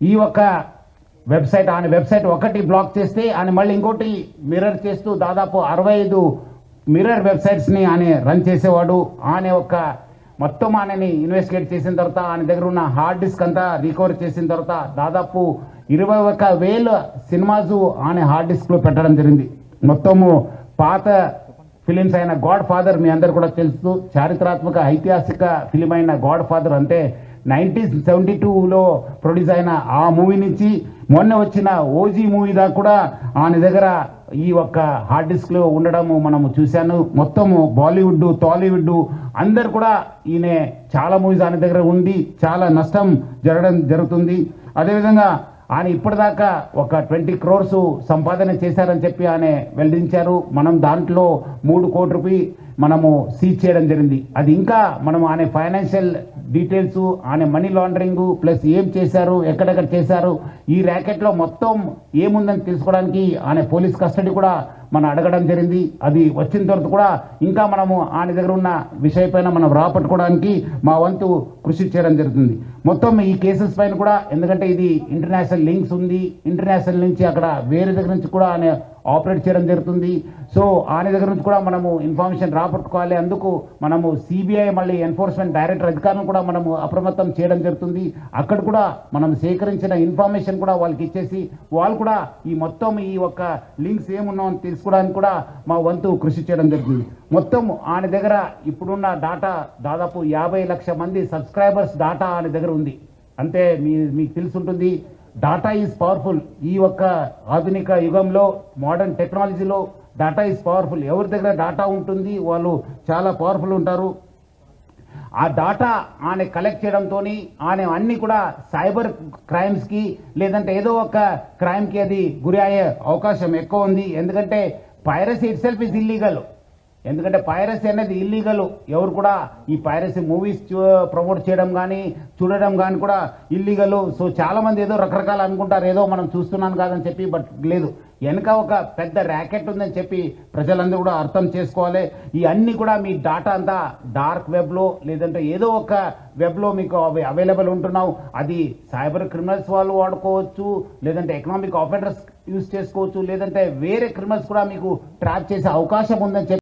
ఈ ఒక్క వెబ్సైట్ ఆయన వెబ్సైట్ ఒకటి బ్లాక్ చేస్తే ఆయన మళ్ళీ ఇంకోటి మిర్రర్ చేస్తూ దాదాపు 65 మిర్రర్ వెబ్సైట్స్ని ఆయన రన్ చేసేవాడు. ఆయన ఒక మొత్తం ఆయనని ఇన్వెస్టిగేట్ చేసిన తర్వాత ఆయన దగ్గర ఉన్న హార్డ్ డిస్క్ అంతా రికవర్ చేసిన తర్వాత దాదాపు 21,000 సినిమాస్ ఆయన హార్డ్ డిస్క్లో పెట్టడం జరిగింది. మొత్తము పాత ఫిలిమ్స్ అయిన గాడ్ ఫాదర్ మీ అందరు కూడా తెలుసు, చారిత్రాత్మక ఐతిహాసిక ఫిలిం అయిన గాడ్ ఫాదర్ అంటే 1972లో ప్రొడ్యూస్ అయిన ఆ మూవీ నుంచి మొన్న వచ్చిన ఓజీ మూవీ దాకా కూడా ఆయన దగ్గర ఈ ఒక్క హార్డ్ డిస్క్లో ఉండడము మనము చూశాను. మొత్తము బాలీవుడ్ టాలీవుడ్ అందరు కూడా ఈయన చాలా మూవీస్ ఆయన దగ్గర ఉండి చాలా నష్టం జరుగుతుంది. అదేవిధంగా ఆయన ఇప్పటిదాకా ఒక 20 crores సంపాదన చేశారని చెప్పి ఆయన వెల్లడించారు. మనం దాంట్లో 3 కోట్ల రూపాయలు మనము సీజ్ చేయడం జరిగింది. అది ఇంకా మనం ఆయన ఫైనాన్షియల్ డీటెయిల్స్, ఆయన మనీ లాండరింగ్ ప్లస్ ఏం చేశారు, ఎక్కడెక్కడ చేశారు, ఈ ర్యాకెట్లో మొత్తం ఏముందని తెలుసుకోవడానికి ఆయన పోలీస్ కస్టడీ కూడా మనం అడగడం జరిగింది. అది వచ్చిన తర్వాత కూడా ఇంకా మనము ఆయన దగ్గర ఉన్న విషయపైన మనం రాపట్టుకోవడానికి మా వంతు కృషి చేయడం జరుగుతుంది. మొత్తం ఈ కేసెస్ పైన కూడా, ఎందుకంటే ఇది ఇంటర్నేషనల్ లింక్స్ ఉంది, ఇంటర్నేషనల్ నుంచి అక్కడ వేరే దగ్గర నుంచి కూడా ఆయన ఆపరేట్ చేయడం జరుగుతుంది. సో ఆయన దగ్గర నుంచి కూడా మనము ఇన్ఫర్మేషన్ రాపట్టుకోవాలి. అందుకు మనము సిబిఐ మళ్ళీ ఎన్ఫోర్స్మెంట్ డైరెక్టర్ అధికారులను కూడా మనము అప్రమత్తం చేయడం జరుగుతుంది. అక్కడ కూడా మనం సేకరించిన ఇన్ఫర్మేషన్ కూడా వాళ్ళకి ఇచ్చేసి వాళ్ళు కూడా ఈ మొత్తం ఈ ఒక్క లింక్స్ ఏమున్నామని తెలుసుకోవడానికి కూడా మా వంతు కృషి చేయడం జరుగుతుంది. మొత్తం ఆయన దగ్గర ఇప్పుడున్న డాటా దాదాపు 50 లక్షల మంది సబ్స్క్రైబర్స్ డాటా ఆయన దగ్గర ఉంది. అంటే మీకు తెలుసుంటుంది, డాటా ఈజ్ పవర్ఫుల్. ఈ ఒక్క ఆధునిక యుగంలో మోడర్న్ టెక్నాలజీలో డాటా ఈజ్ పవర్ఫుల్. ఎవరి దగ్గర డాటా ఉంటుంది వాళ్ళు చాలా పవర్ఫుల్ ఉంటారు. ఆ డాటా ఆయన కలెక్ట్ చేయడంతో ఆయన అన్ని కూడా సైబర్ క్రైమ్స్కి లేదంటే ఏదో ఒక క్రైమ్కి అది గురి అయ్యే అవకాశం ఎక్కువ ఉంది. ఎందుకంటే piracy it self is illegal. ఎందుకంటే పైరసీ అనేది ఇల్లీగల్. ఎవరు కూడా ఈ పైరసీ మూవీస్ ప్రమోట్ చేయడం కానీ చూడడం కానీ కూడా ఇల్లీగల్. సో చాలా మంది ఏదో రకరకాలు అనుకుంటారు, ఏదో మనం చూస్తున్నాను కాదని చెప్పి, బట్ లేదు, వెనక ఒక పెద్ద ర్యాకెట్ ఉందని చెప్పి ప్రజలందరూ కూడా అర్థం చేసుకోవాలి. ఈ అన్ని కూడా మీ డాటా అంతా డార్క్ వెబ్లో లేదంటే ఏదో ఒక వెబ్లో మీకు అవైలబుల్ ఉంటున్నావు. అది సైబర్ క్రిమినల్స్ వాళ్ళు వాడుకోవచ్చు, లేదంటే ఎకనామిక్ ఆఫెండర్స్ యూజ్ చేసుకోవచ్చు, లేదంటే వేరే క్రిమినల్స్ కూడా మీకు ట్రాప్ చేసే అవకాశం ఉందని చెప్పి